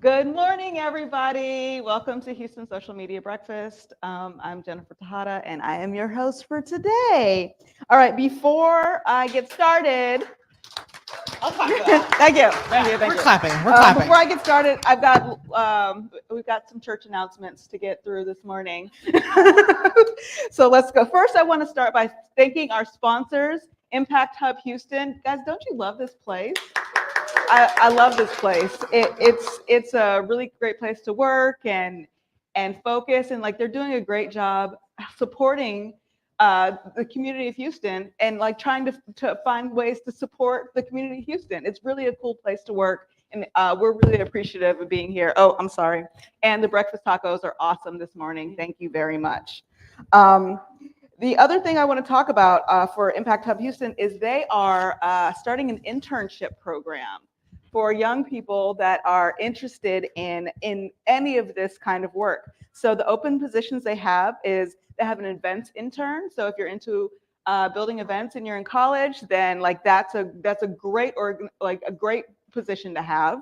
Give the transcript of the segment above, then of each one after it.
Good morning, everybody. Welcome to Houston Social Media Breakfast. I'm Jennifer Tejada, and I am your host for today. All right, before I get started, I'll clap for that. thank you. We're clapping. We're clapping. Before I get started, we've got some church announcements to get through this morning. So let's go. First, I want to start by thanking our sponsors, Impact Hub Houston. Guys, don't you love this place? I love this place. It's a really great place to work and focus, and like they're doing a great job supporting the community of Houston and like trying to find ways to support the community of Houston. It's really a cool place to work, and we're really appreciative of being here. Oh, I'm sorry. And the breakfast tacos are awesome this morning. Thank you very much. The other thing I want to talk about for Impact Hub Houston is they are starting an internship program for young people that are interested in any of this kind of work. So the open positions they have is they have an events intern. So if you're into building events and you're in college, then like that's a great great position to have.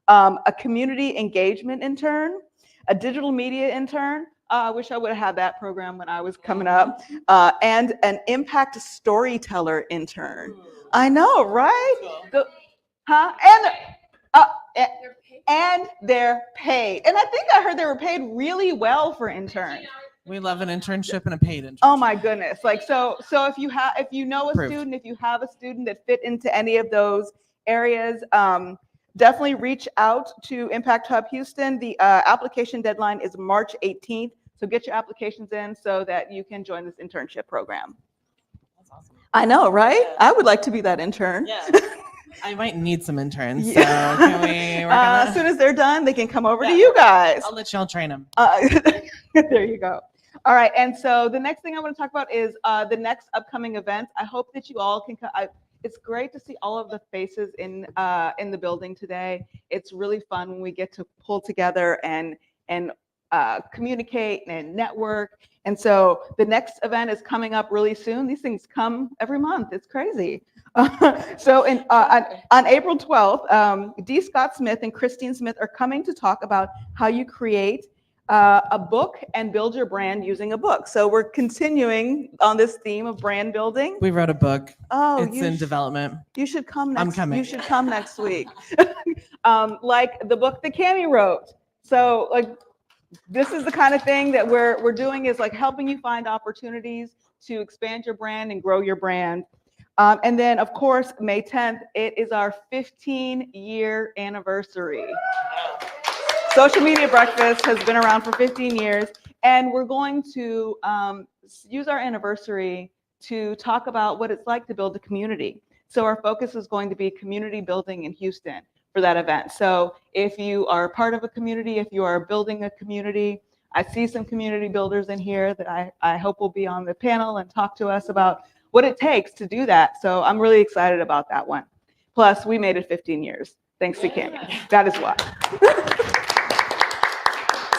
A community engagement intern, a digital media intern. I wish I would have had that program when I was coming up. And an impact storyteller intern. I know, right? And they're paid. And I think I heard they were paid really well for interns. We love an internship and a paid internship. Oh my goodness! Like so if you know a student, if you have a student that fit into any of those areas, definitely reach out to Impact Hub Houston. The application deadline is March 18th. So get your applications in so that you can join this internship program. That's awesome. I know, right? Yeah. I would like to be that intern. Yeah. I might need some interns. So can we work on that? As soon as they're done, they can come over to you guys. I'll let y'all train them. There you go. All right. And so the next thing I want to talk about is the next upcoming events. I hope that you all can it's great to see all of the faces in the building today. It's really fun when we get to pull together and communicate and network. And so the next event is coming up really soon. These things come every month. It's crazy. So on April 12th, D. Scott Smith and Christine Smith are coming to talk about how you create a book and build your brand using a book. So we're continuing on this theme of brand building. We wrote a book. Oh, it's in development. You should come next. I'm coming. You should come next week. Like the book that Cammie wrote. So like this is the kind of thing that we're doing is like helping you find opportunities to expand your brand and grow your brand. And then of course, May 10th, it is our 15-year anniversary. Social Media Breakfast has been around for 15 years, and we're going to use our anniversary to talk about what it's like to build a community. So our focus is going to be community building in Houston for that event. So if you are part of a community, if you are building a community, I see some community builders in here that I hope will be on the panel and talk to us about what it takes to do that. So I'm really excited about that one. Plus, we made it 15 years, thanks to Cammie. That is why.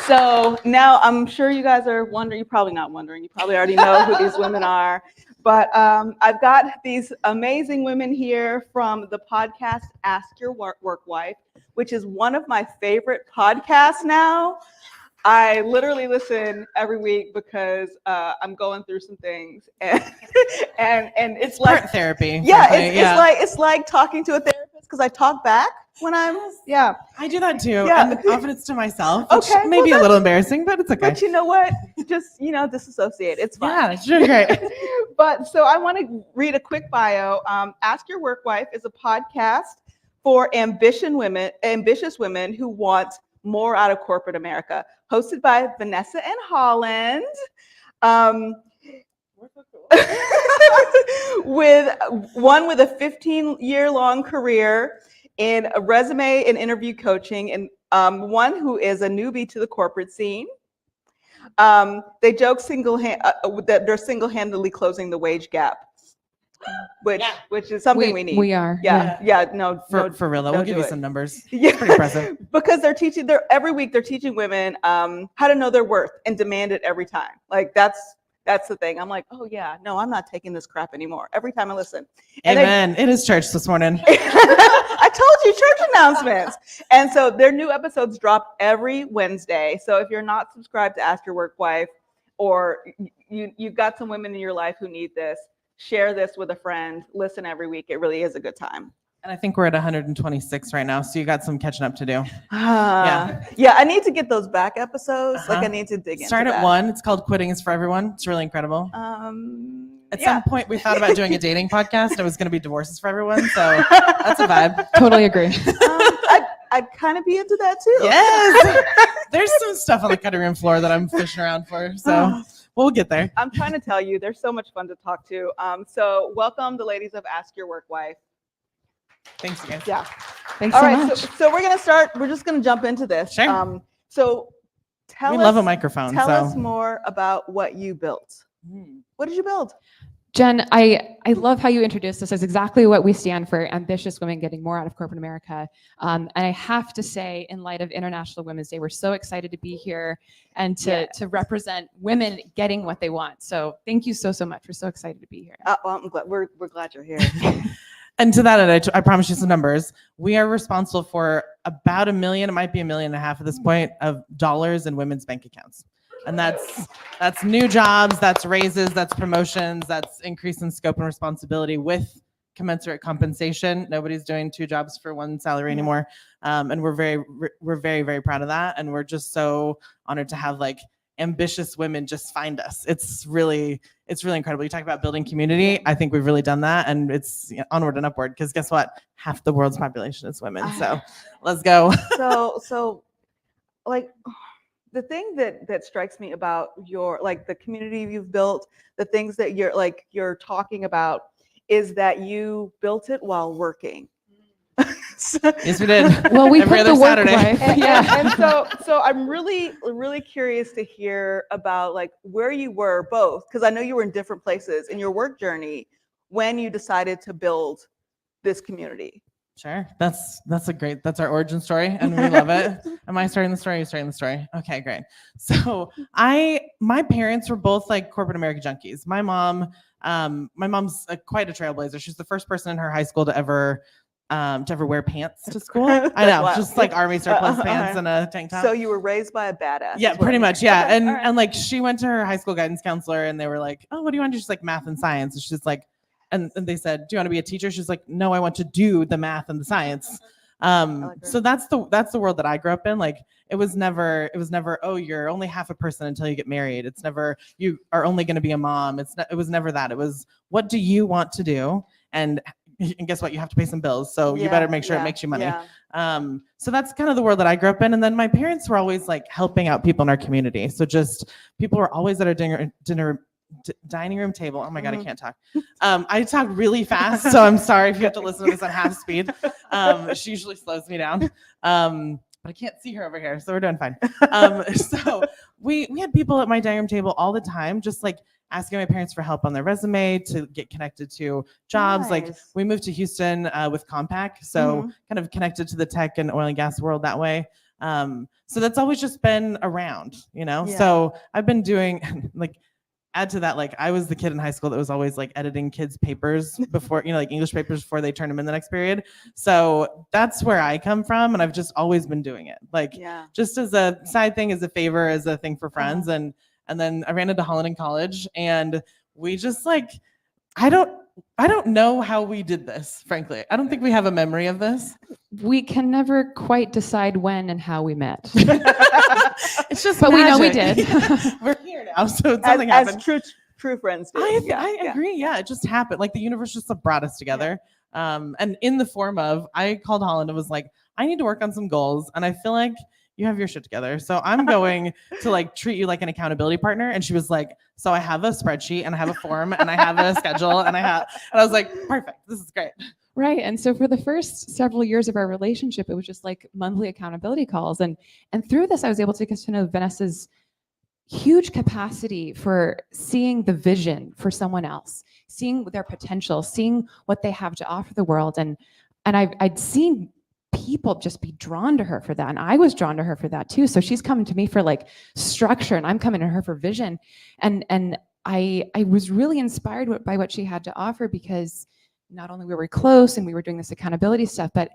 So now I'm sure you guys are wondering, you're probably not wondering, you probably already know who these women are, but I've got these amazing women here from the podcast Ask Your Work Wife, which is one of my favorite podcasts now. I literally listen every week because I'm going through some things, and it's like therapy. Yeah, it's like talking to a therapist because I talk back when I'm I do that too, yeah. And often it's to myself, which okay, may be a little embarrassing, but it's okay. But you know what? Just disassociate. It's fine. Yeah, sure, great. But so I want to read a quick bio. Ask Your Work Wife is a podcast for ambitious women who want more out of corporate America, hosted by Vanessa Holland. With a 15-year-long career in a resume and interview coaching, and one who is a newbie to the corporate scene. They joke that they're single-handedly closing the wage gap, which is something we need. We are. For real though, we'll give you some numbers. Yeah. It's pretty impressive. Because every week they're teaching women how to know their worth and demand it every time. Like that's the thing. I'm like, oh yeah, no, I'm not taking this crap anymore. Every time I listen. Amen. It is church this morning. I told you, church announcements. And so their new episodes drop every Wednesday. So if you're not subscribed to Ask Your Work Wife, or you've got some women in your life who need this, share this with a friend. Listen every week. It really is a good time. And I think we're at 126 right now, so you got some catching up to do. Yeah, I need to get those back episodes. Like I need to dig Start into at that. 1. It's called Quitting is for Everyone. It's really incredible. At some point, we thought about doing a dating podcast, and it was going to be divorces for everyone. So that's a vibe. Totally agree. I'd kind of be into that too. Yes. There's some stuff on the cutting room floor that I'm fishing around for. So we'll get there. I'm trying to tell you, they're so much fun to talk to. So welcome the ladies of Ask Your Work Wife. Thanks, you guys. Yeah. Thanks All so right. much. So we're going to start. We're just going to jump into this. Sure. So tell We us. love a microphone. Tell so. us more about what you built. What did you build? Jen, I love how you introduced this as exactly what we stand for, ambitious women getting more out of corporate America. And I have to say, in light of International Women's Day, we're so excited to be here and to represent women getting what they want. So thank you so much. We're so excited to be here. Well, I'm glad we're glad you're here. And to that end, I promise you some numbers. We are responsible for about $1 million, it might be $1.5 million at this point, of dollars in women's bank accounts. And that's new jobs, that's raises, that's promotions, that's increase in scope and responsibility with commensurate compensation. Nobody's doing 2 jobs for 1 salary anymore. And we're very, very proud of that. And we're just so honored to have like ambitious women just find us. It's really incredible. You talk about building community. I think we've really done that, and it's onward and upward, because guess what? Half the world's population is women. So let's go. So like the thing that strikes me about your, like, the community you've built, the things that you're talking about, is that you built it while working. Yes, we did. Well, we Every put other the work Saturday. life. And so I'm really curious to hear about like where you were both, because I know you were in different places in your work journey when you decided to build this community. Sure. That's our origin story, and we love it. Am I starting the story? Are you starting the story? Okay, great. So my parents were both like corporate America junkies. My mom's quite a trailblazer. She's the first person in her high school to ever wear pants to school. I know, just like army surplus pants and a tank top. So you were raised by a badass. Yeah, pretty much. Yeah. Okay, And like she went to her high school guidance counselor, and they were like, "Oh, what do you want to do?" She's like, "Math and science." And she's like, and they said, "Do you want to be a teacher?" She's like, "No, I want to do the math and the science." So that's the world that I grew up in. Like it was never, oh, you're only half a person until you get married. It's never, you are only going to be a mom. It was never that. It was, what do you want to do? And guess what? You have to pay some bills. So you better make sure it makes you money. Yeah. So that's kind of the world that I grew up in. And then my parents were always like helping out people in our community. So just people were always at our dining room table. Oh my God, I can't talk. I talk really fast, so I'm sorry if you have to listen to this on half speed. She usually slows me down. But I can't see her over here, so we're doing fine. So we had people at my dining room table all the time, just like asking my parents for help on their resume to get connected to jobs. Nice. Like we moved to Houston with Compaq, so kind of connected to the tech and oil and gas world that way. So that's always just been around, Yeah. So I've been doing like, add to that, like I was the kid in high school that was always like editing kids' papers before, like English papers before they turned them in the next period. So that's where I come from, and I've just always been doing it, like just as a side thing, as a favor, as a thing for friends. And then I ran into Holland in college, and we just like, I don't know how we did this, frankly. I don't think we have a memory of this. We can never quite decide when and how we met. It's just, but magic. we know we did. We're here now, so something happened. As true friends do. I agree. Yeah, it just happened. Like the universe just brought us together. And in the form of, I called Holland and was like, I need to work on some goals, and I feel like you have your shit together. So I'm going to like treat you like an accountability partner. And she was like, so I have a spreadsheet and I have a form and I have a schedule and I was like, perfect. This is great. Right. And so for the first several years of our relationship, it was just like monthly accountability calls. And through this, I was able to get to know Vanessa's huge capacity for seeing the vision for someone else, seeing their potential, seeing what they have to offer the world. And I'd seen people just be drawn to her for that. And I was drawn to her for that too. So she's coming to me for like structure, and I'm coming to her for vision. And I was really inspired by what she had to offer, because not only were we close and we were doing this accountability stuff, but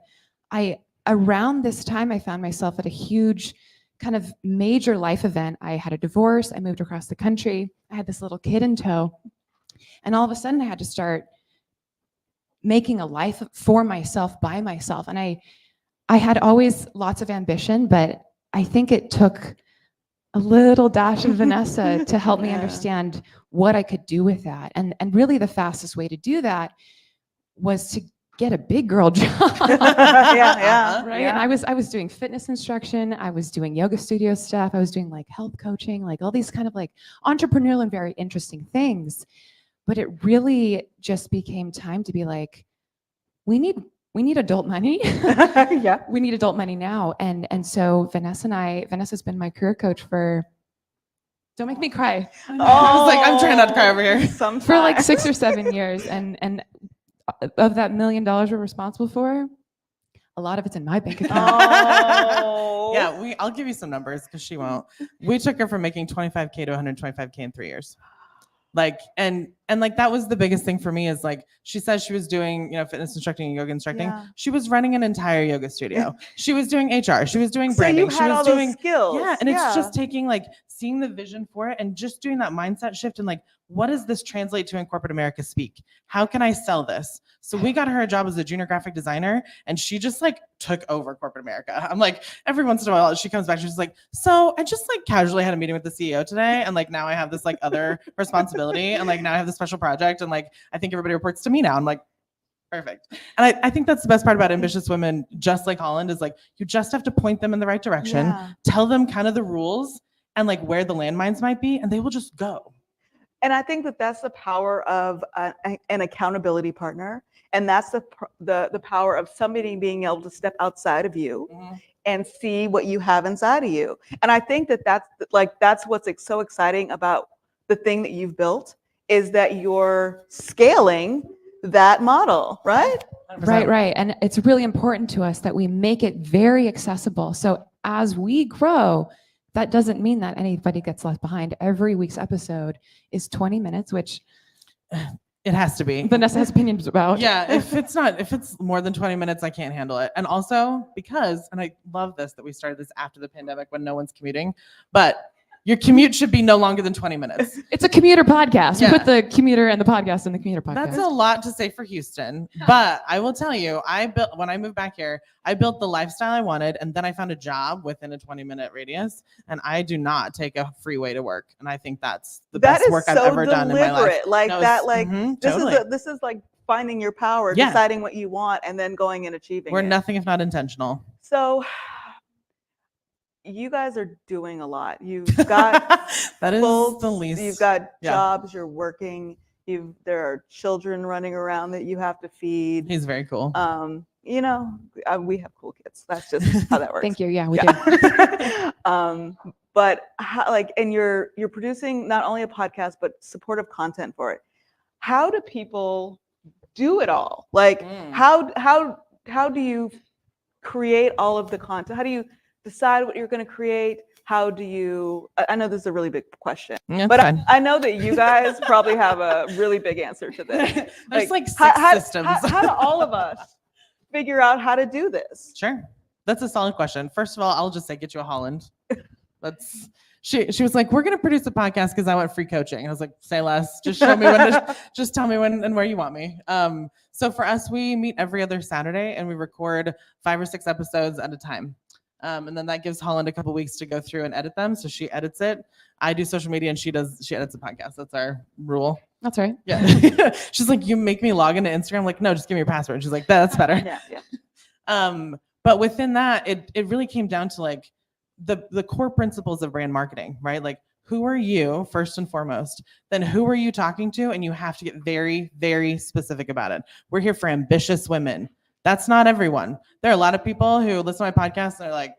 around this time, I found myself at a huge kind of major life event. I had a divorce. I moved across the country. I had this little kid in tow. And all of a sudden I had to start making a life for myself by myself. And I had always lots of ambition, but I think it took a little dash of Vanessa to help me understand what I could do with that. And really the fastest way to do that was to get a big girl job. Right. Yeah. And I was doing fitness instruction. I was doing yoga studio stuff. I was doing like health coaching, like all these kind of like entrepreneurial and very interesting things. But it really just became time to be like, we need adult money. Yeah. We need adult money now. And so Vanessa's been my career coach for, don't make me cry, I was like, I'm trying not to cry over here. for like 6 or 7 years. And of that $1 million we're responsible for, a lot of it's in my bank account. Oh. Yeah, I'll give you some numbers because she won't. We took her from making 25K to 125K in 3 years. Like, and like, that was the biggest thing for me is like, she says she was doing, fitness instructing and yoga instructing. Yeah. She was running an entire yoga studio. She was doing HR. She was doing So branding. you She had was all doing those skills. Yeah. And it's just taking like seeing the vision for it and just doing that mindset shift and like, what does this translate to in corporate America speak? How can I sell this? So we got her a job as a junior graphic designer and she just like took over corporate America. I'm like, every once in a while she comes back, she's like, so I just like casually had a meeting with the CEO today. And like, now I have this like other responsibility. And like, now I have this special project. And like, I think everybody reports to me now. I'm like, perfect. And I think that's the best part about ambitious women, just like Holland, is like, you just have to point them in the right direction, tell them kind of the rules and like where the landmines might be, and they will just go. And I think that that's the power of an accountability partner. And that's the power of somebody being able to step outside of you and see what you have inside of you. And I think that that's what's so exciting about the thing that you've built is that you're scaling that model, right? 100%. Right. And it's really important to us that we make it very accessible. So as we grow, that doesn't mean that anybody gets left behind. Every week's episode is 20 minutes, which it has to be. Vanessa has opinions about. Yeah, if it's more than 20 minutes, I can't handle it. And also because, and I love this, that we started this after the pandemic when no one's commuting, but your commute should be no longer than 20 minutes. It's a commuter podcast. Yeah. We put the commuter and the podcast in the commuter podcast. That's a lot to say for Houston, but I will tell you, when I moved back here, I built the lifestyle I wanted, and then I found a job within a 20-minute radius, and I do not take a freeway to work, and I think that's the best work I've ever done in my life. Like No, that, like totally. this is like finding your power, Yeah. deciding what you want, and then going and achieving We're it. nothing if not intentional. So you guys are doing a lot. You've got that is folks, the least. You've got jobs, you're working, there are children running around that you have to feed. He's very cool. We have cool kids. That's just how that works. Thank you. Yeah, we do. But and you're producing not only a podcast but supportive content for it. How do people do it all? Like how do you create all of the content? How do you decide what you're going to create? How do you, I know this is a really big question, but I know that you guys probably have a really big answer to this. There's like 6 systems. How do all of us figure out how to do this? Sure. That's a solid question. First of all, I'll just say, get you a Holland. She was like, we're going to produce a podcast because I want free coaching. I was like, say less, just show me just tell me when and where you want me. So for us, we meet every other Saturday and we record 5 or 6 episodes at a time. And then that gives Holland a couple weeks to go through and edit them. So she edits it. I do social media and she edits the podcast. That's our rule. That's right. Yeah. She's like, you make me log into Instagram. I'm like, no, just give me your password. She's like, that's better. Yeah. But within that, it really came down to like the core principles of brand marketing, right? Like, who are you first and foremost? Then who are you talking to? And you have to get very, very specific about it. We're here for ambitious women. That's not everyone. There are a lot of people who listen to my podcast and they're like,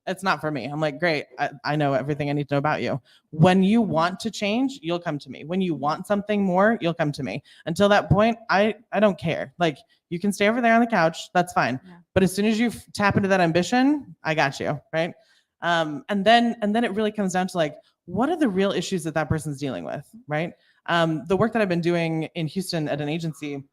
it's not for me. I'm like, great. I know everything I need to know about you. When you want to change, you'll come to me. When you want something more, you'll come to me. Until that point, I don't care. Like, you can stay over there on the couch. That's fine. Yeah. But as soon as you tap into that ambition, I got you. Right. And then it really comes down to like, what are the real issues that person's dealing with? Right. The work that I've been doing in Houston at an agency,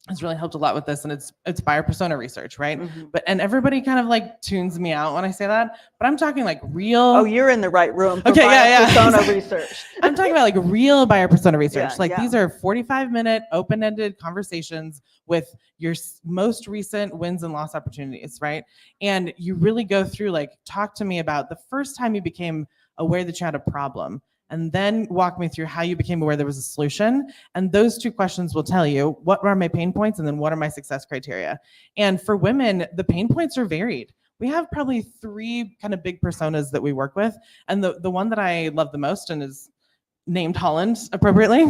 has really helped a lot with this, and it's buyer persona research, right? Mhm. And everybody kind of like tunes me out when I say that, but I'm talking like real. Oh, you're in the right room for Okay, yeah. persona research. I'm talking about like real buyer persona research. Yeah, Like yeah. these are 45-minute open-ended conversations with your most recent wins and loss opportunities, right? And you really go through like, talk to me about the first time you became aware that you had a problem, and then walk me through how you became aware there was a solution. And those two questions will tell you what are my pain points and then what are my success criteria. And for women, the pain points are varied. We have probably 3 kind of big personas that we work with. And the one that I love the most and is named Holland appropriately,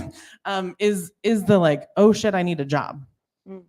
is the like, oh shit, I need a job,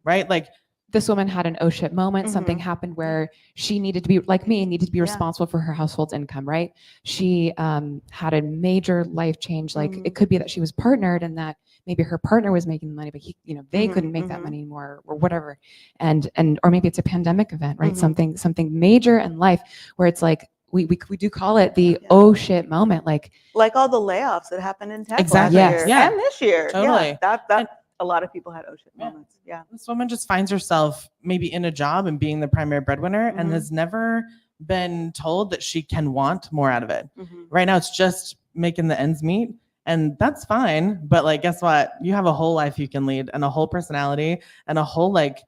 right? Like, this woman had an oh shit moment. Mhm. Something happened where she needed to be, like me, needed to be Yeah. responsible for her household's income, right? She had a major life change. Like Mhm. it could be that she was partnered and that maybe her partner was making the money, but he, they Mhm, couldn't make that mhm. money anymore or whatever. And or maybe it's a pandemic event, right? Mhm. Something major in life where it's like, we do call it the Yeah. oh shit moment. Like all the layoffs that happened in tech Exactly. last Yes. year Yeah. and this year. Totally. Yeah, that And- a lot of people had oh shit Yeah. moments. Yeah. this woman just finds herself maybe in a job and being the primary breadwinner and Mhm. has never been told that she can want more out of it. Mhm. Right now, it's just making the ends meet. And that's fine. But like, guess what? You have a whole life you can lead and a whole personality and a whole like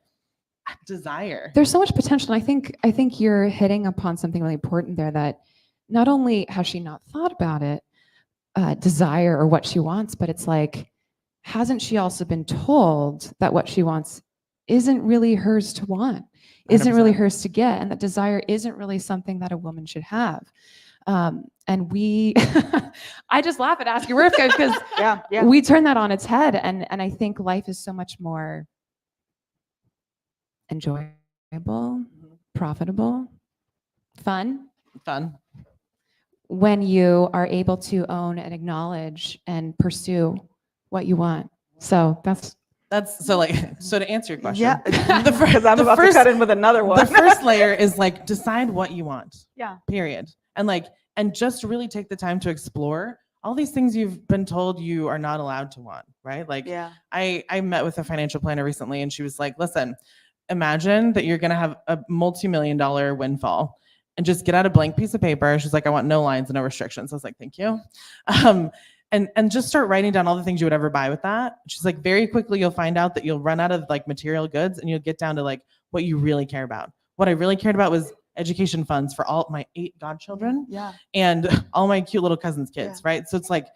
desire. there's so much potential. And I think you're hitting upon something really important there, that not only has she not thought about it, desire or what she wants, but it's like, hasn't she also been told that what she wants isn't really hers to want, isn't really 100%. hers to get, and that desire isn't really something that a woman should have. And we, I just laugh at Ask Your Worth because Yeah. Yeah. we turn that on its head, and I think life is so much more enjoyable, profitable, fun Fun. when you are able to own and acknowledge and pursue what you want. So that's So to answer your question. Yeah. The fir- Because I'm the about first- to cut in with another one. The first layer is like, decide what you want. Yeah. Period. And just really take the time to explore all these things you've been told you are not allowed to want, right? Like Yeah. I met with a financial planner recently and she was like, listen, imagine that you're going to have a multi-million-dollar windfall and just get out a blank piece of paper. She's like, I want no lines and no restrictions. I was like, thank you. And just start writing down all the things you would ever buy with that. She's like, very quickly, you'll find out that you'll run out of like material goods and you'll get down to like what you really care about. What I really cared about was education funds for all my 8 godchildren Yeah. and all my cute little cousins' kids, right? So it's like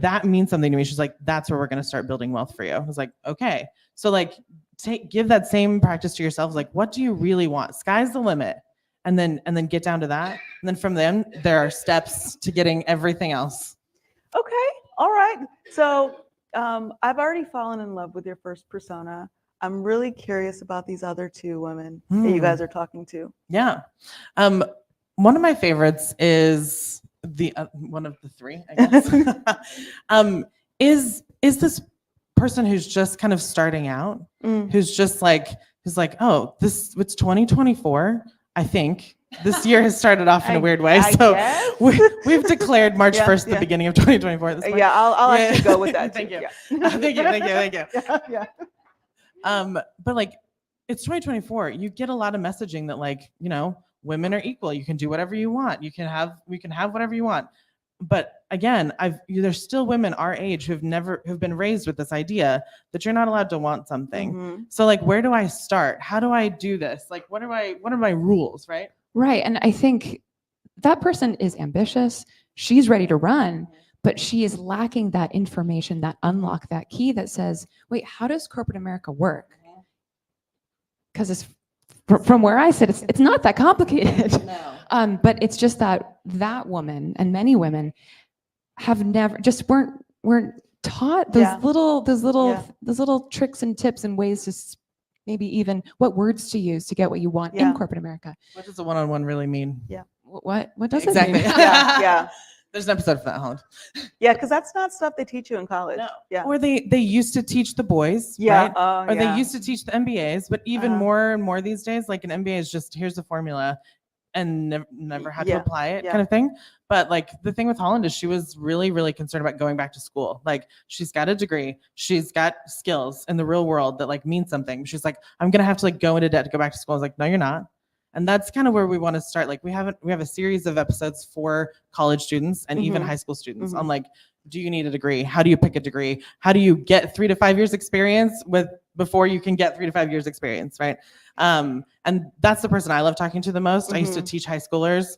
that means something to me. She's like, that's where we're going to start building wealth for you. I was like, okay. So like give that same practice to yourself. Like, what do you really want? Sky's the limit. And then get down to that. And then from then there are steps to getting everything else. Okay. All right. So I've already fallen in love with your first persona. I'm really curious about these other 2 women that you guys are talking to. Yeah. One of my favorites is one of the 3, I guess. Is this person who's just kind of starting out, who's like, oh, it's 2024. I think this year has started off in a weird way. So we've declared March 1st, the beginning of 2024 at this point. Yeah, I'll actually go with that. Thank too. you. Yeah. Thank you. Yeah. But like, it's 2024. You get a lot of messaging that like, women are equal. You can do whatever you want. We can have whatever you want. But again, there's still women our age who've been raised with this idea that you're not allowed to want something. Mm-hmm. So like, where do I start? How do I do this? Like, what are my rules, right? right. And I think that person is ambitious. She's ready to run, but she is lacking that information, that unlock, that key that says, wait, how does corporate America work? Because it's from where I sit, it's not that complicated. No. But it's just that woman and many women have never weren't taught those Yeah. little tricks and tips and ways to maybe even what words to use to get what you want Yeah. in corporate America. What does a one-on-one really mean? What does Exactly. it mean? Yeah. There's an episode for that, Holland. Yeah, because that's not stuff they teach you in college. No. Yeah. Or they used to teach the boys, Yeah. right? Oh, Or yeah. they used to teach the MBAs, but even Uh-huh. more and more these days, like an MBA is just, here's the formula. and never had to Yeah, apply it yeah. kind of thing. But like the thing with Holland is she was really, really concerned about going back to school. Like she's got a degree, she's got skills in the real world that like mean something. She's like, I'm going to have to like go into debt to go back to school. I was like, no, you're not. And that's kind of where we want to start. Like we have a series of episodes for college students and even high school students on like, do you need a degree? How do you pick a degree? How do you get 3 to 5 years experience before you can get 3 to 5 years experience, right? And that's the person I love talking to the most. I used to teach high schoolers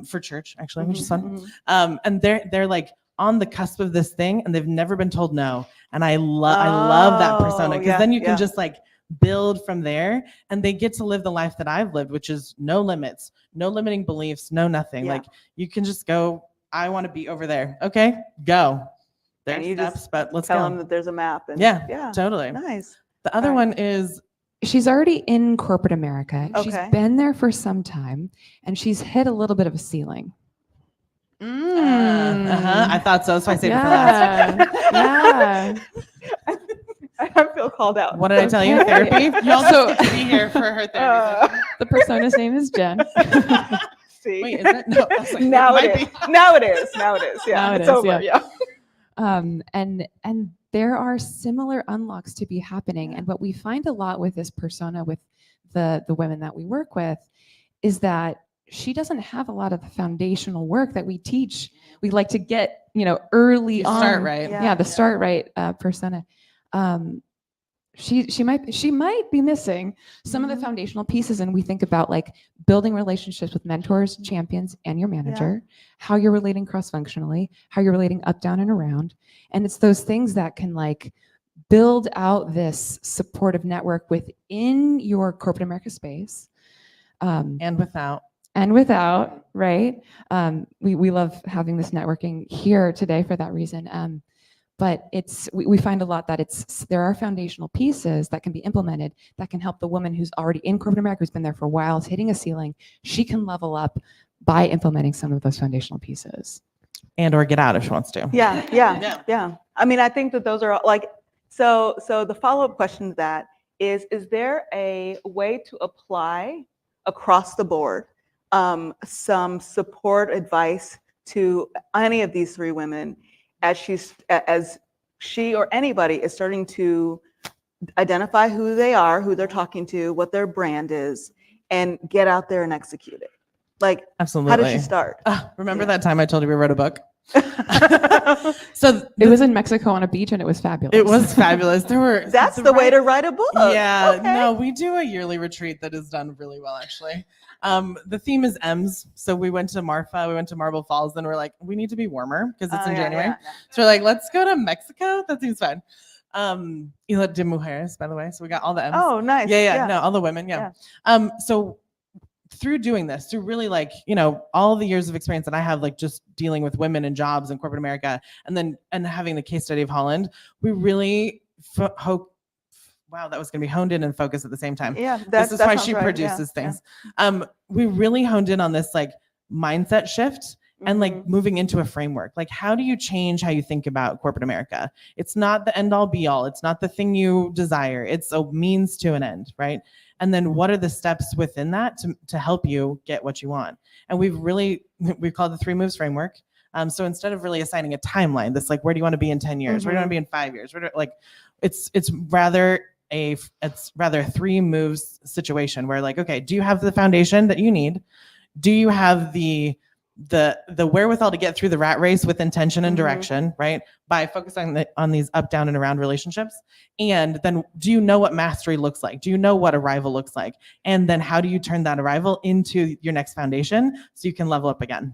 for church, actually, which is fun. And they're like on the cusp of this thing, and they've never been told no. And I love that persona, because then you can just like build from there, and they get to live the life that I've lived, which is no limits, no limiting beliefs, no nothing. Like you can just go, I want to be over there. Okay, go. There's steps, but let's tell go. them that there's a map. And Yeah, totally. Nice. The other one is she's already in corporate America. Okay. She's been there for some time, and she's hit a little bit of a ceiling. I thought so. So I saved it for last. Yeah. I feel called out. What did I tell you? Therapy? You also get to be here for her therapy. The persona's name is Jen. See? Wait, is it? No, I was like, now it it might is. be. Now it is. Now it is. Yeah, Now it it's is, over. yeah. Yeah. And there are similar unlocks to be happening. And what we find a lot with this persona, with the women that we work with, is that she doesn't have a lot of the foundational work that we teach. We like to get, early on. Start right. Yeah, the start right persona. She might be missing some of the foundational pieces, and we think about like building relationships with mentors, champions, and your manager, how you're relating cross-functionally, how you're relating up, down, and around. And it's those things that can like build out this supportive network within your corporate America space. And without, right? We love having this networking here today for that reason. But we find a lot that there are foundational pieces that can be implemented that can help the woman who's already in corporate America, who's been there for a while, is hitting a ceiling. She can level up by implementing some of those foundational pieces. And or get out if she wants to. Yeah. I mean, I think that those are like, so the follow-up question to that is there a way to apply across the board some support advice to any of these 3 women as she or anybody is starting to identify who they are, who they're talking to, what their brand is, and get out there and execute it? Like, absolutely. How did she start? Remember that time I told you we wrote a book? So it was in Mexico on a beach, and it was fabulous. It was fabulous. That's the way to write a book. Yeah, Okay. no, we do a yearly retreat that is done really well, actually. The theme is M's. So we went to Marfa, we went to Marble Falls, and we're like, we need to be warmer because it's in January. Yeah. So we're like, let's go to Mexico. That seems fun. Isla de Mujeres, by the way. So we got all the M's. Oh, nice. Yeah. No, all the women. Yeah. So through doing this, through really like, all the years of experience that I have, like just dealing with women in jobs in corporate America, and having the case study of Holland, we really hope, wow, that was going to be honed in and focused at the same time. Yeah. This is why she produces things. Yeah. We really honed in on this like mindset shift and like moving into a framework. Like, how do you change how you think about corporate America? It's not the end all be all. It's not the thing you desire. It's a means to an end, right? And then what are the steps within that to help you get what you want? And we've called the 3 moves framework. So instead of really assigning a timeline, that's like, where do you want to be in 10 years? Where do you want to be in 5 years? It's rather a 3 moves situation where like, okay, do you have the foundation that you need? Do you have the wherewithal to get through the rat race with intention and direction, right? By focusing on these up, down, and around relationships. And then do you know what mastery looks like? Do you know what arrival looks like? And then how do you turn that arrival into your next foundation so you can level up again?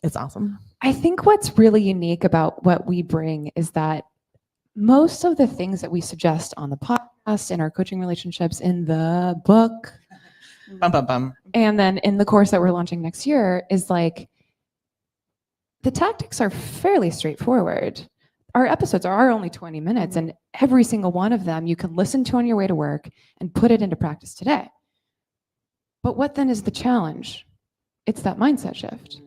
It's awesome. I think what's really unique about what we bring is that most of the things that we suggest on the podcast, in our coaching relationships, in the book, and then in the course that we're launching next year, is like, the tactics are fairly straightforward. Our episodes are only 20 minutes, and every single one of them you can listen to on your way to work and put it into practice today. But what then is the challenge? It's that mindset shift.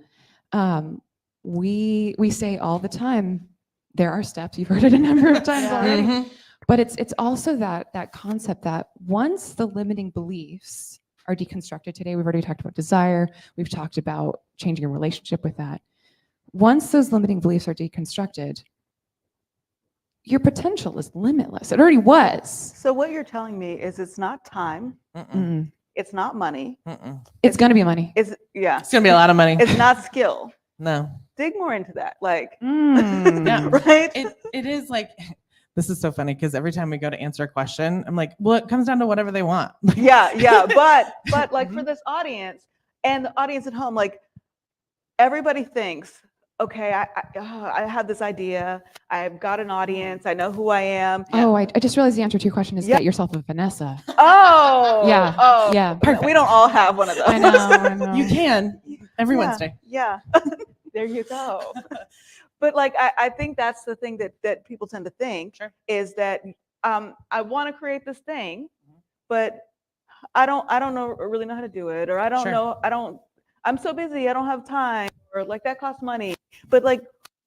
We say all the time, there are steps. You've heard it a number of times already. But it's also that concept that once the limiting beliefs are deconstructed today, we've already talked about desire, we've talked about changing your relationship with that. Once those limiting beliefs are deconstructed, your potential is limitless. It already was. So what you're telling me is it's not time, Mm-mm. it's not money, It's going to be money. it's It's gonna be a lot of money. it's not skill. No. Dig more into that, like, Yeah. right? It is like, this is so funny because every time we go to answer a question, I'm like, well, it comes down to whatever they want. Yeah, but like for this audience and the audience at home, like everybody thinks, okay, I have this idea, I've got an audience, I know who I am. Oh, I just realized the answer to your question is Yeah. get yourself a Vanessa. Oh, Yeah, oh, yeah. Perfect. We don't all have one of those. I know. You can every Yeah, Wednesday. Yeah, there you go. But like, I think that's the thing that people tend to think is that I want to create this thing, but I don't really know how to do it, or I don't know, I'm so busy, I don't have time, or like that costs money. But like,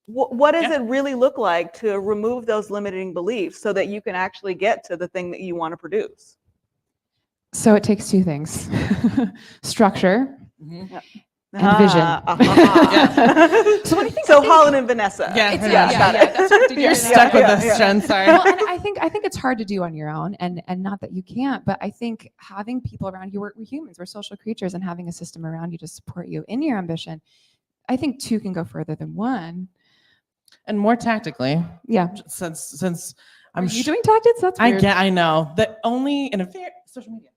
what does it really look like to remove those limiting beliefs so that you can actually get to the thing that you want to produce? So it takes two things: structure Mhm. and vision. So what do you think? So Holland and Vanessa. Yeah, That's what You're stuck with this, Jen. Sorry. Well, and I think it's hard to do on your own, and not that you can't, but I think having people around you, we're humans, we're social creatures, and having a system around you to support you in your ambition, I think two can go further than one. And more tactically, Yeah. since Are you doing tactics? That's weird. I know that only in a social media.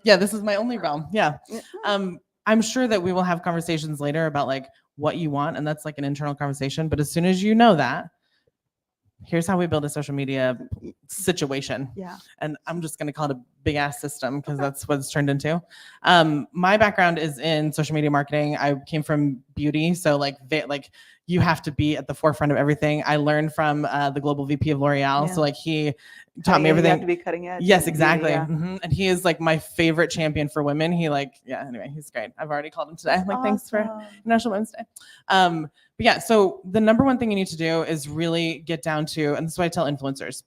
Yeah, this is my only realm. Yeah. I'm sure that we will have conversations later about like what you want, and that's like an internal conversation. But as soon as you know that, here's how we build a social media situation. Yeah. And I'm just going to call it a big ass system because that's what it's turned into. My background is in social media marketing. I came from beauty. So like you have to be at the forefront of everything. I learned from the global VP of L'Oreal. Yeah. So like he taught me everything. You have to be cutting edge. Yes, exactly. Yeah. And he is like my favorite champion for women. Anyway, he's great. I've already called him today. Like, thanks for International Women's Day. But yeah, so the number one thing you need to do is really get down to, and this is what I tell influencers,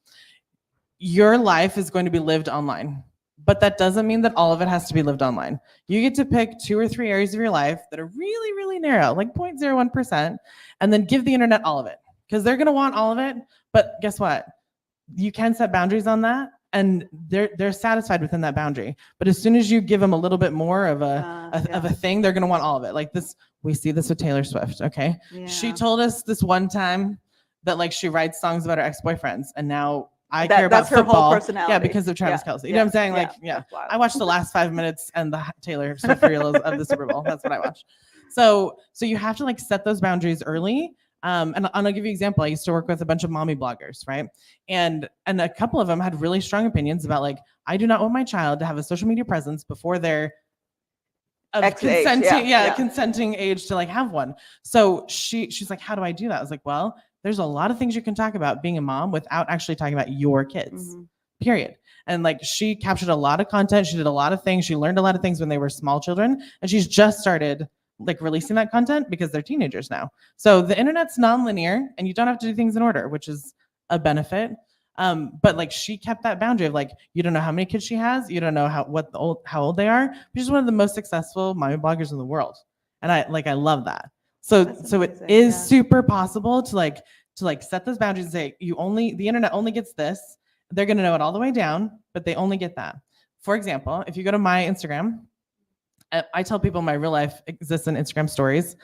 your life is going to be lived online, but that doesn't mean that all of it has to be lived online. You get to pick 2 or 3 areas of your life that are really, really narrow, like 0.01%, and then give the internet all of it because they're going to want all of it. But guess what? You can set boundaries on that, and they're satisfied within that boundary. But as soon as you give them a little bit more of a thing, they're going to want all of it. Like this, we see this with Taylor Swift. Okay. Yeah. She told us this one time that like she writes songs about her ex-boyfriends, and now I care about football. That's her whole personality. Yeah, because of Travis Kelce. You know what I'm saying? Like, I watched the last 5 minutes and the Taylor Swift reel of the Super Bowl. That's what I watched. So you have to like set those boundaries early. And I'll give you an example. I used to work with a bunch of mommy bloggers, right? And a couple of them had really strong opinions about like, I do not want my child to have a social media presence before they're of consenting age to like have one. So she's like, how do I do that? I was like, well, there's a lot of things you can talk about being a mom without actually talking about your kids, period. And like, she captured a lot of content. She did a lot of things. She learned a lot of things when they were small children. And she's just started like releasing that content because they're teenagers now. So the internet's nonlinear and you don't have to do things in order, which is a benefit. But like, she kept that boundary of like, you don't know how many kids she has. You don't know how old they are. She's one of the most successful mommy bloggers in the world. And I love that. So it is super possible to set those boundaries and say, the internet only gets this. They're going to know it all the way down, but they only get that. For example, if you go to my Instagram, I tell people my real life exists in Instagram stories.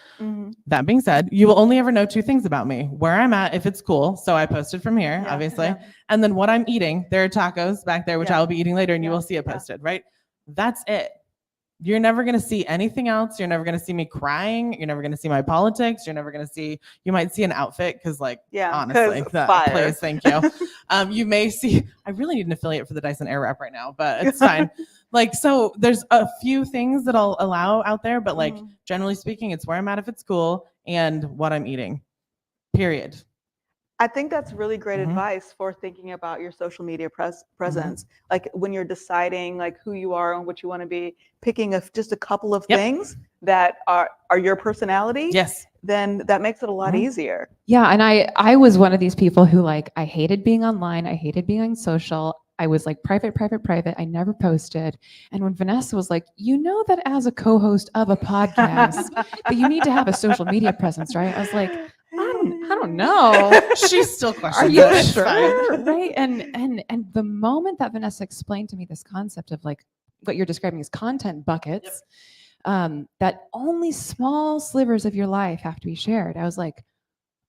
That being said, you will only ever know 2 things about me: where I'm at, if it's cool. So I posted from here, obviously. And then what I'm eating. There are tacos back there, which I will be eating later, and you will see it posted, right? That's it. You're never going to see anything else. You're never going to see me crying. You're never going to see my politics. You're never going to see, you might see an outfit because honestly, please, thank you. You may see, I really need an affiliate for the Dyson Airwrap right now, but it's fine. So there's a few things that I'll allow out there, but generally speaking, it's where I'm at if it's cool and what I'm eating, period. I think that's really great advice for thinking about your social media presence. Like when you're deciding like who you are and what you want to be, picking just a couple of things that are your personality. Yes. Then that makes it a lot easier. Yeah. And I was one of these people who I hated being online. I hated being on social. I was like private. I never posted. And when Vanessa was like, you know that as a co-host of a podcast, that you need to have a social media presence, right? I was like, I don't know. She still questions Are you it. It's sure? fine. Right. And the moment that Vanessa explained to me this concept of like what you're describing as content buckets, that only small slivers of your life have to be shared, I was like,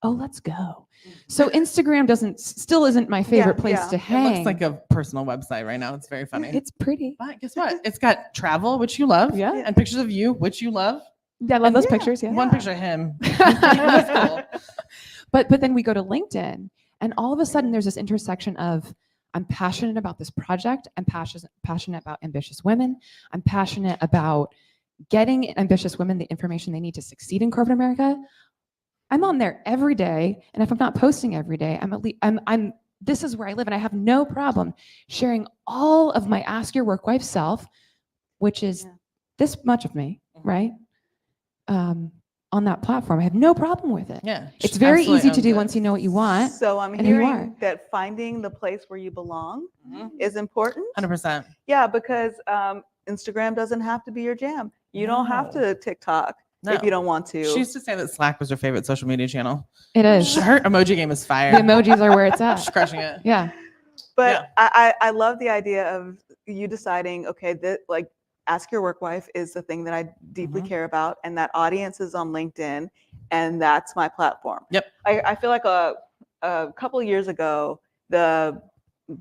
oh, let's go. So Instagram still isn't my favorite place to It hang. looks like a personal website right now. It's very funny. It's pretty. But guess what? It's got travel, which you love, Yeah. and pictures of you, which you love. I love those pictures. Yeah. One picture of him. That's cool. But then we go to LinkedIn, and all of a sudden there's this intersection of I'm passionate about this project. I'm passionate about ambitious women. I'm passionate about getting ambitious women the information they need to succeed in corporate America. I'm on there every day, and if I'm not posting every day, I'm this is where I live, and I have no problem sharing all of my Ask Your Work Wife self, which is this much of me, right? On that platform. I have no problem with it. Yeah. It's very easy to do once you know what you want. So I'm and who you hearing are. that finding the place where you belong is important. 100%. Yeah, because Instagram doesn't have to be your jam. You don't have to TikTok if you don't want to. She used to say that Slack was her favorite social media channel. It is. Her emoji game is fire. The emojis are where it's at. She's crushing it. Yeah. But I love the idea of you deciding, okay, that like Ask Your Work Wife is the thing that I deeply care about, and that audience is on LinkedIn, and that's my platform. Yep. I feel like a couple of years ago, the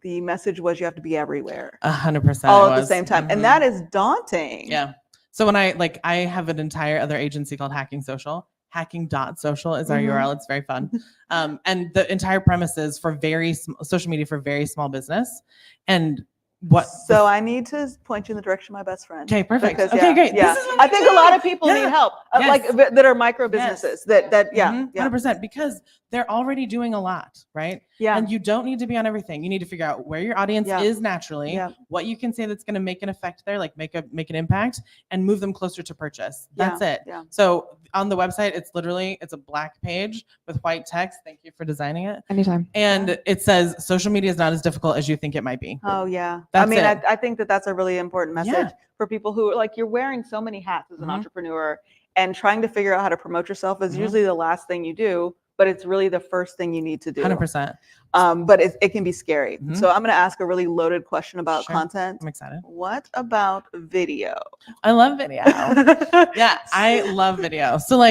message was you have to be everywhere. 100%. All at the same time. And that is daunting. Yeah. So when I have an entire other agency called Hacking Social. Hacking.social is our URL. It's very fun. And the entire premise is for social media for very small business. And So I need to point you in the direction of my best friend. Okay, perfect. Because, okay, great. Yeah. I think a lot of people need help, like that are micro businesses. That 100%, because they're already doing a lot, right? Yeah. And you don't need to be on everything. You need to figure out where your audience is naturally, what you can say that's going to make an effect there, like make an impact, and move them closer to purchase. That's it. Yeah. So on the website, it's a black page with white text. Thank you for designing it. Anytime. And it says social media is not as difficult as you think it might be. Oh yeah. That's I think that's a really important message for people who like you're wearing so many hats as an entrepreneur, and trying to figure out how to promote yourself is usually the last thing you do, but it's really the first thing you need to do. 100%. But it can be scary. So I'm going to ask a really loaded question about content. I'm excited. What about video? I love video. Yeah, I love video. So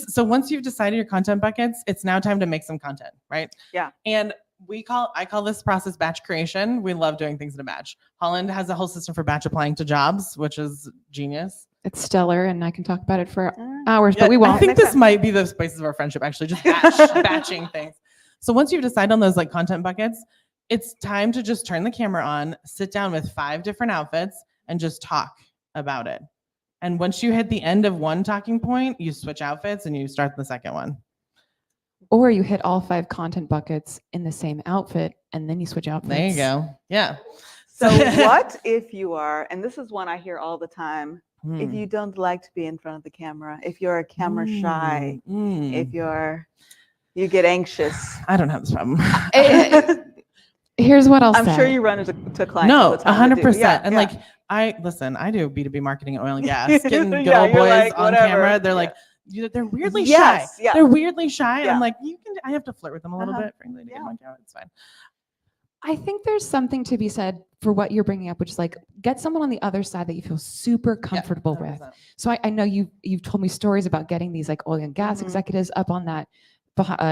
so once you've decided your content buckets, it's now time to make some content, right? Yeah. And I call this process batch creation. We love doing things in a batch. Holland has a whole system for batch applying to jobs, which is genius. It's stellar, and I can talk about it for hours, but we won't. I think this might be the basis of our friendship, actually, just batching things. So once you've decided on those content buckets, it's time to just turn the camera on, sit down with 5 different outfits, and just talk about it. And once you hit the end of one talking point, you switch outfits and you start the second one. Or you hit all 5 content buckets in the same outfit, and then you switch outfits. There you go. Yeah. So what if you are, and this is one I hear all the time, if you don't like to be in front of the camera, if you're a camera shy, if you get anxious. I don't have this problem. Here's what I'll say. I'm sure you run into clients. No, all the time 100%. And I do B2B marketing in oil and gas. Getting good old you're boys like, on whatever. camera. They're they're weirdly shy. Yes, yeah. They're weirdly shy. Yeah. I'm I have to flirt with them a little bit, frankly, to get them on camera. It's fine. I think there's something to be said for what you're bringing up, which is get someone on the other side that you feel super comfortable with. So I know you've told me stories about getting these oil and gas executives up on that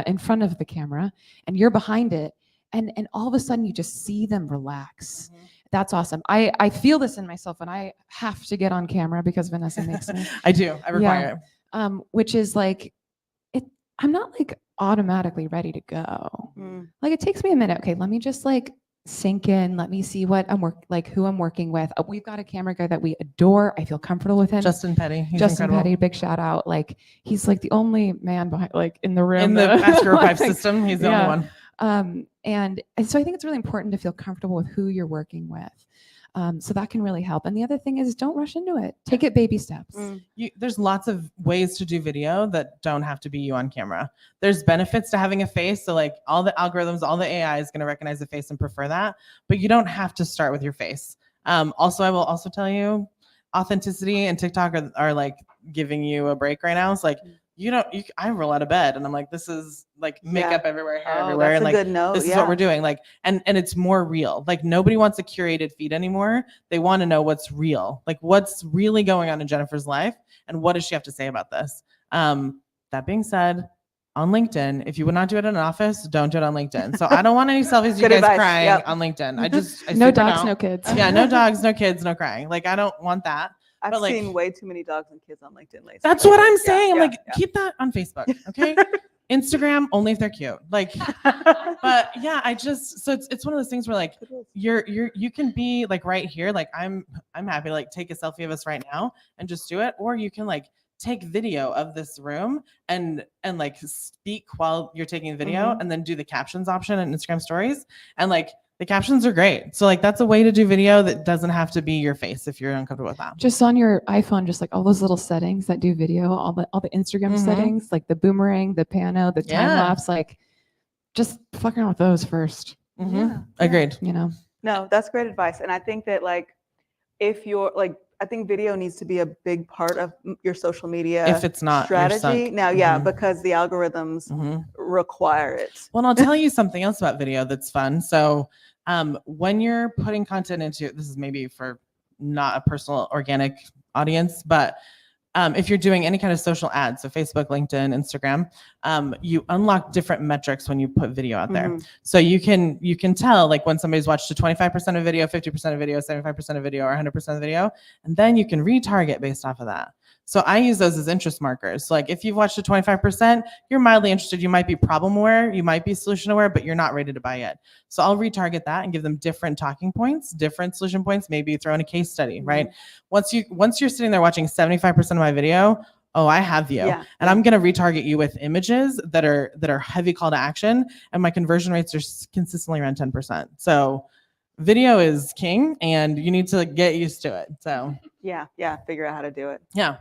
in front of the camera, and you're behind it, and all of a sudden you just see them relax. That's awesome. I feel this in myself when I have to get on camera because Vanessa makes me. I do. I require it. Which is I'm not automatically ready to go. It takes me a minute. Okay, let me just sink in. Let me see what who I'm working with. We've got a camera guy that we adore. I feel comfortable with him. Justin Petty. He's Justin incredible. Petty, big shout out. He's the only man behind in the room. In the Master Revive system, he's the only one. And so I think it's really important to feel comfortable with who you're working with. So that can really help. And the other thing is don't rush into it. Take it baby steps. There's lots of ways to do video that don't have to be you on camera. There's benefits to having a face. So like all the algorithms, all the AI is going to recognize the face and prefer that, but you don't have to start with your face. Also, I will also tell you, authenticity and TikTok are like giving you a break right now. It's like, I roll out of bed and I'm like, this is like makeup everywhere, hair everywhere. That's And a like, good note. this is what we're doing. Like, and it's more real. Like nobody wants a curated feed anymore. They want to know what's real. Like what's really going on in Jennifer's life and what does she have to say about this? That being said, on LinkedIn, if you would not do it in an office, don't do it on LinkedIn. So I don't want any selfies of you guys advice. crying on LinkedIn. I No super dogs, don't. no kids. Yeah, no dogs, no kids, no crying. Like I don't want that. I've like, seen way too many dogs and kids on LinkedIn lately. That's what I'm saying. I'm Yeah, like, keep that on Facebook, okay? Instagram only if they're cute. Like, but yeah, so it's one of those things where like you can be like right here. Like I'm happy to like take a selfie of us right now and just do it, or you can like take video of this room and like speak while you're taking video and then do the captions option in Instagram stories. And like the captions are great. So like that's a way to do video that doesn't have to be your face if you're uncomfortable with that. Just on your iPhone, just like all those little settings that do video, all the Instagram settings, like the boomerang, the pano, the time lapse, like just fuck around with those first. Agreed. You know? No, that's great advice. And I think that like, if you're like, I think video needs to be a big part of your social media if it's not strategy. Now, because the algorithms require it. Well, and I'll tell you something else about video that's fun. So when you're putting content into, this is maybe for not a personal organic audience, but if you're doing any kind of social ads, so Facebook, LinkedIn, Instagram, you unlock different metrics when you put video out there. So you can tell like when somebody's watched to 25% of video, 50% of video, 75% of video, or 100% of video, and then you can retarget based off of that. So I use those as interest markers. So like if you've watched to 25%, you're mildly interested, you might be problem aware, you might be solution aware, but you're not ready to buy yet. So I'll retarget that and give them different talking points, different solution points, maybe throw in a case study, right? Once you're sitting there watching 75% of my video, I have you. And I'm going to retarget you with images that are heavy call to action. And my conversion rates are consistently around 10%. So video is king and you need to get used to it. So figure out how to do it. Yeah.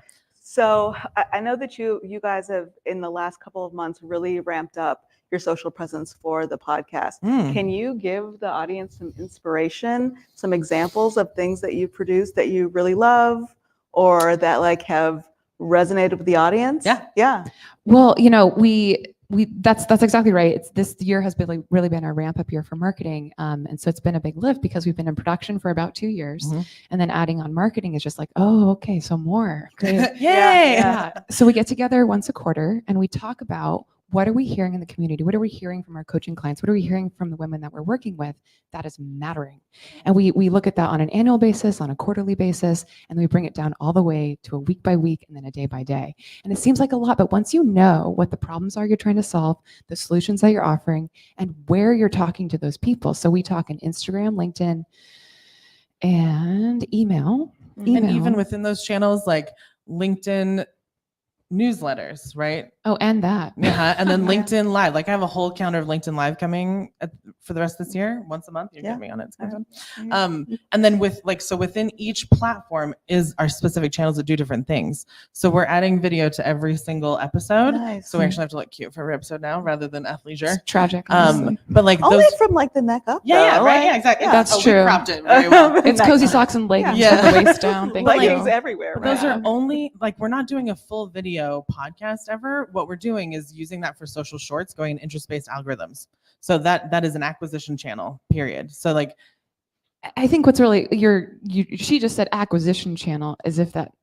So I know that you guys have in the last couple of months really ramped up your social presence for the podcast. Can you give the audience some inspiration, some examples of things that you've produced that you really love or that like have resonated with the audience? Yeah. Well, you know, that's exactly right. This year has been really been our ramp up year for marketing. And so it's been a big lift because we've been in production for about 2 years and then adding on marketing is just like, okay, so more. Great. Yay. Yeah. So we get together once a quarter and we talk about what are we hearing in the community? What are we hearing from our coaching clients? What are we hearing from the women that we're working with that is mattering? And we look at that on an annual basis, on a quarterly basis, and we bring it down all the way to a week by week and then a day by day. And it seems like a lot, but once you know what the problems are you're trying to solve, the solutions that you're offering, and where you're talking to those people. So we talk in Instagram, LinkedIn, and email. And even within those channels, like LinkedIn newsletters, right? Oh, and that. And then LinkedIn Live. Like I have a whole calendar of LinkedIn Live coming for the rest of this year, once a month. You get me on it. It's kind of fun. And then within each platform is our specific channels that do different things. So we're adding video to every single episode. Nice. So we actually have to look cute for every episode now rather than athleisure. It's tragic. Honestly. But like only those from like the neck up. Yeah, though. right. Yeah, exactly. That's true. We cropped it very well. It's cozy socks and leggings from the waist down. Thank Leggings you. everywhere. But those are only like we're not doing a full video podcast ever. What we're doing is using that for social shorts, going in interest-based algorithms. So that is an acquisition channel, period. So like I think what's really she just said acquisition channel as if that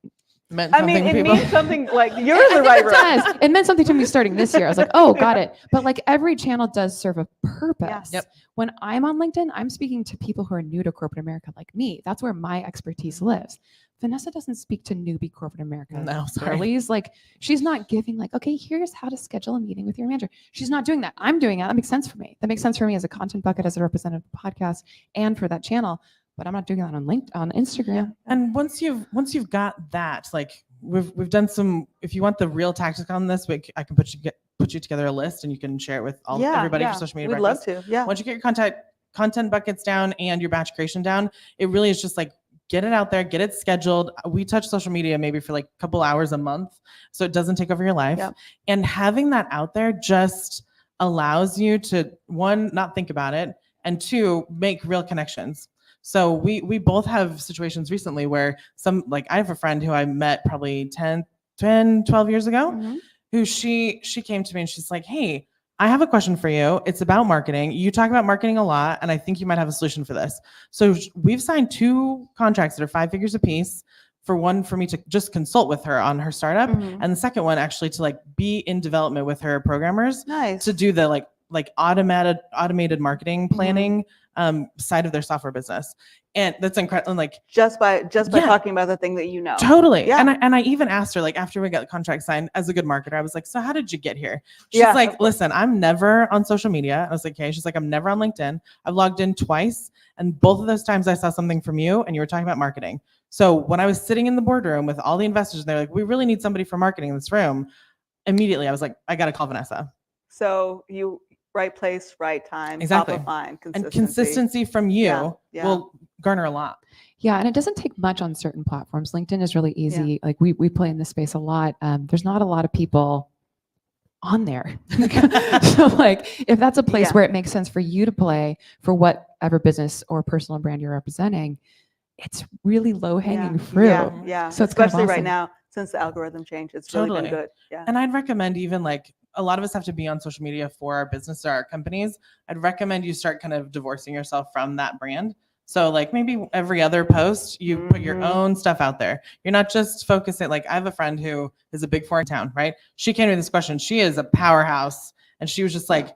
meant something it to people. means something like you're in the right room. It does. It meant something to me starting this year. I was like, oh, got it. But like every channel does serve a purpose. Yes. Yep. When I'm on LinkedIn, I'm speaking to people who are new to corporate America like me. That's where my expertise lives. Vanessa doesn't speak to newbie corporate America. No, sorry. Girlies. Like she's not giving like, okay, here's how to schedule a meeting with your manager. She's not doing that. I'm doing that. That makes sense for me. That makes sense for me as a content bucket, as a representative podcast, and for that channel. But I'm not doing that on Instagram. And once you've got that, like we've done some. If you want the real tactics on this, I can put you together a list and you can share it with everybody for social media. We'd love to. Yeah. Once you get your content content buckets down and your batch creation down, it really is just like get it out there, get it scheduled. We touch social media maybe for like a couple hours a month, so it doesn't take over your life. Yep. And having that out there just allows you to, one, not think about it, and two, make real connections. So we both have situations recently where I have a friend who I met probably 10, 12 years ago, Mhm. who she came to me and she's like, hey, I have a question for you. It's about marketing. You talk about marketing a lot, and I think you might have a solution for this. So we've signed 2 contracts that are 5 figures a piece. For one, for me to just consult with her on her startup, Mhm. and the second one actually to like be in development with her programmers Nice. to do the like automated marketing planning side of their software business. And that's incredible. Like Just by Yeah. talking about the thing that you know. totally. Yeah. And I even asked her, like, after we got the contract signed, as a good marketer, I was like, so how did you get here? She's Yeah, like, of course. listen, I'm never on social media. I was like, okay. She's like, I'm never on LinkedIn. I've logged in twice, and both of those times I saw something from you and you were talking about marketing. So when I was sitting in the boardroom with all the investors, and they're like, we really need somebody for marketing in this room, immediately I was like, I got to call Vanessa. So you right place, right time, Exactly. top of mind, And consistency from you Yeah. will garner a lot. Yeah, and it doesn't take much on certain platforms. LinkedIn is really easy. Like we play in this space a lot. There's not a lot of people on there. So like if that's a place Yeah. where it makes sense for you to play for whatever business or personal brand you're representing, it's really low hanging fruit. Yeah. So it's kind of especially right awesome. now since the algorithm changed. It's really been Totally. good. Yeah. And I'd recommend, even like a lot of us have to be on social media for our business or our companies. I'd recommend you start kind of divorcing yourself from that brand. So like maybe every other post, you put your Mhm. own stuff out there. You're not just focusing. Like I have a friend who is a big 4 in town, right? She came to me with this question. She is a powerhouse. And she was just like,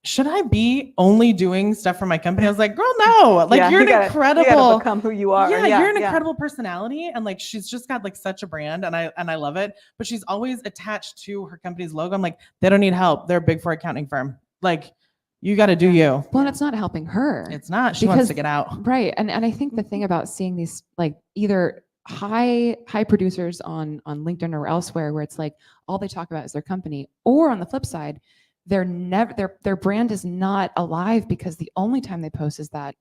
should I be only doing stuff for my company? I was like, girl, no. Like Yeah, you're you gotta incredible. become who you are. Yeah, you're an incredible personality, and like she's just got like such a brand, and I love it. But she's always attached to her company's logo. I'm like, they don't need help. They're a big 4 accounting firm. Like, you got to do you. Well, and it's not helping her. It's not. She wants to get out. Right. And I think the thing about seeing these like either high producers on LinkedIn or elsewhere where it's like all they talk about is their company, or on the flip side, they're never their brand is not alive because the only time they post is that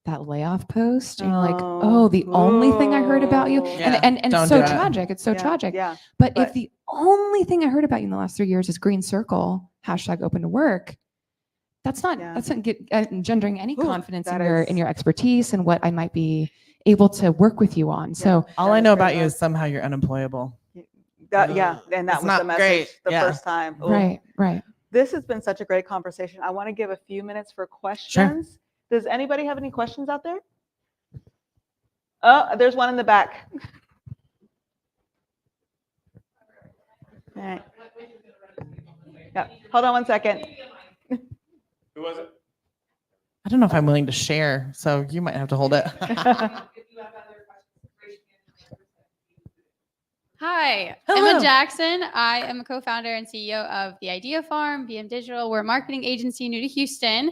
layoff post. And you're like, oh, the only thing I heard about you. Yeah, and it's don't so do it. tragic. It's so tragic. Yeah. But But- if the only thing I heard about you in the last 3 years is green circle, #open to work, that's not engendering any Ooh, confidence that in your expertise and what I might be able to work with you on. So All That I is know very about you rough. is somehow you're unemployable. And that It's was not the message great. the Yeah. first time. Ooh. right. This has been such a great conversation. I want to give a few minutes for questions. Does anybody have any questions out there? Oh, there's one in the back. All right. Yeah. Hold on one second. Who was it? I don't know if I'm willing to share, so you might have to hold it. Hi, Hello. Emma Jackson. I am a co-founder and CEO of The Idea Farm, BM Digital. We're a marketing agency new to Houston.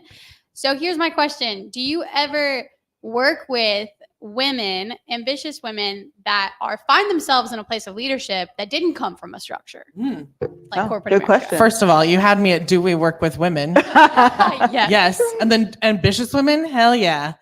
So here's my question. Do you ever work with women, ambitious women that find themselves in a place of leadership that didn't come from a structure like Oh, corporate good America? question. First of all, you had me at do we work with women? Yes. Yes. And then ambitious women? Hell yeah.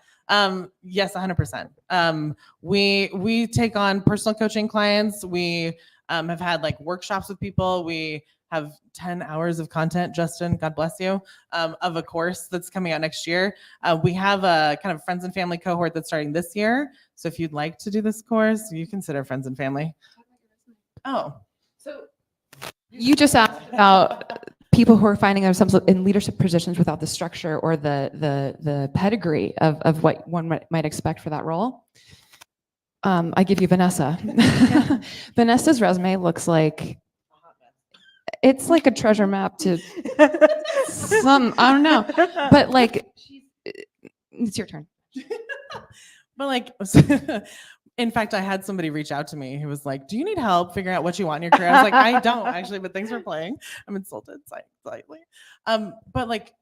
Yes, 100%. We take on personal coaching clients. We have had like workshops with people. We have 10 hours of content, Justin, God bless you, of a course that's coming out next year. We have a kind of friends and family cohort that's starting this year. So if you'd like to do this course, you consider friends and family. Oh, You just asked about people who are finding themselves in leadership positions without the structure or the pedigree of what one might expect for that role. I give you Vanessa. Vanessa's resume looks like it's like a treasure map to some, I don't know, but like it's your turn. but like, in fact, I had somebody reach out to me who was like, do you need help figuring out what you want in your career? I was like, I don't actually, but thanks for playing. I'm insulted slightly. But like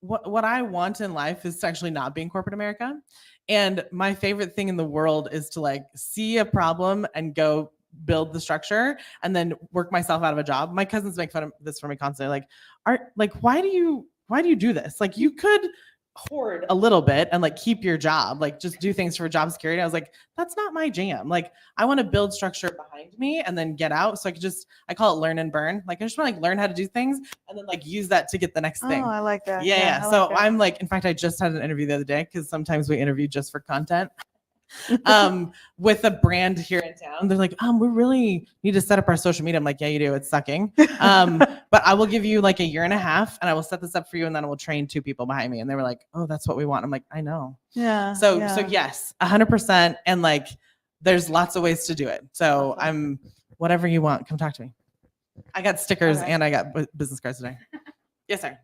what I want in life is to actually not be in corporate America. And my favorite thing in the world is to like see a problem and go build the structure and then work myself out of a job. My cousins make fun of this for me constantly. Like, why do you do this? Like you could hoard a little bit and like keep your job, like just do things for job security. I was like, that's not my jam. Like I want to build structure behind me and then get out. So I call it learn and burn. Like I just want to like learn how to do things and then like use that to get the next thing. Oh, I like that. Yeah. I So like that. I'm like, in fact, I just had an interview the other day because sometimes we interview just for content. With a brand here in town. They're like, we really need to set up our social media. I'm like, yeah, you do. It's sucking. But I will give you like 1.5 years and I will set this up for you and then I will train 2 people behind me. And they were like, oh, that's what we want. I'm like, I know. Yeah. So yes, 100%. And like, there's lots of ways to do it. So Awesome. I'm whatever you want. Come talk to me. I got stickers Okay. and I got business cards today. Yes, sir.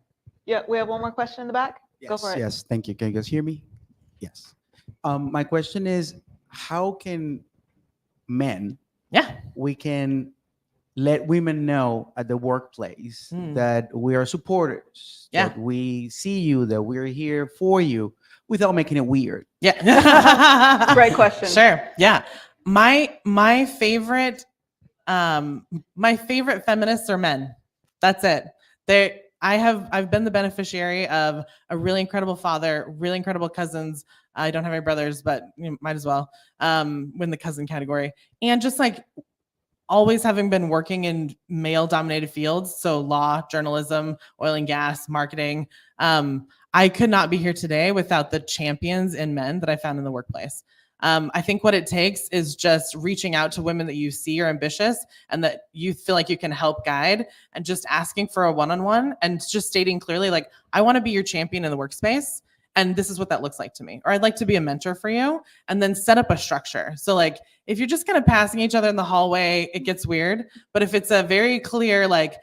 Yeah, we have one more question in the back. Go for it. Yes, thank you. Can you guys hear me? Yes. My question is, how can men, we can let women know at the workplace that we are supporters, that we see you, that we're here for you without making it weird? Yeah. Great question. Sure. Yeah. My favorite feminists are men. That's it. I've been the beneficiary of a really incredible father, really incredible cousins. I don't have any brothers, but might as well win the cousin category. And just like always having been working in male dominated fields, so law, journalism, oil and gas, marketing, I could not be here today without the champions in men that I found in the workplace. I think what it takes is just reaching out to women that you see are ambitious and that you feel like you can help guide and just asking for a one-on-one and just stating clearly, like, I want to be your champion in the workspace. And this is what that looks like to me. Or I'd like to be a mentor for you, and then set up a structure. So like, if you're just kind of passing each other in the hallway, it gets weird. But if it's a very clear, like,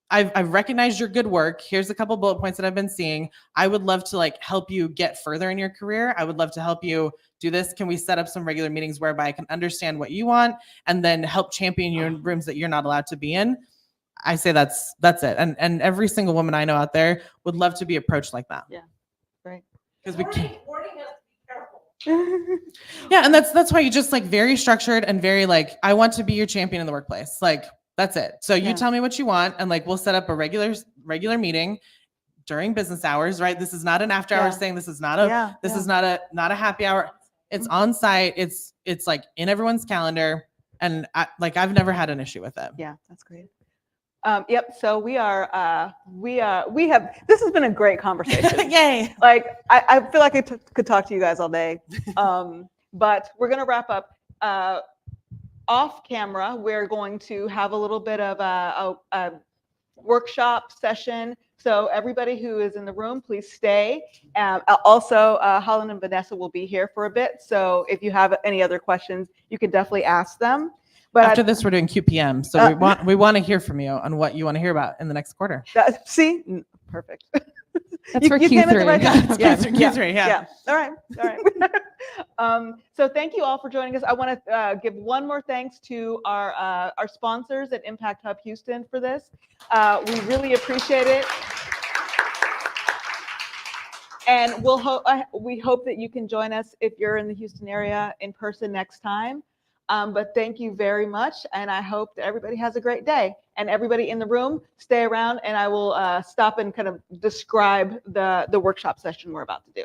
I've recognized your good work. Here's a couple bullet points that I've been seeing. I would love to like help you get further in your career. I would love to help you do this. Can we set up some regular meetings whereby I can understand what you want and then help champion you in rooms that you're not allowed to be in? I say that's it. And every single woman I know out there would love to be approached like that. Yeah. Right. Because we can't. Yeah, and that's why you just like very structured and very like, I want to be your champion in the workplace. Like that's it. So you tell me what you want, and like we'll set up a regular meeting during business hours, right? This is not an after hours thing. This is not a happy hour. It's on site. It's like in everyone's calendar, and I've never had an issue with it. Yeah, that's great. Yep. So we have, this has been a great conversation. Yay. Like, I feel like I could talk to you guys all day. But we're going to wrap up. Off camera, we're going to have a little bit of a workshop session. So everybody who is in the room, please stay. Also, Holland and Vanessa will be here for a bit. So if you have any other questions, you can definitely ask them. But after this, we're doing QPM. So we want to hear from you on what you want to hear about in the next quarter. See, perfect. That's for you came at the Q3. right time. Q3, yeah. All right. So thank you all for joining us. I want to give one more thanks to our sponsors at Impact Hub Houston for this. We really appreciate it. And we hope that you can join us if you're in the Houston area in person next time. But thank you very much. And I hope that everybody has a great day. And everybody in the room, stay around, and I will stop and kind of describe the workshop session we're about to do.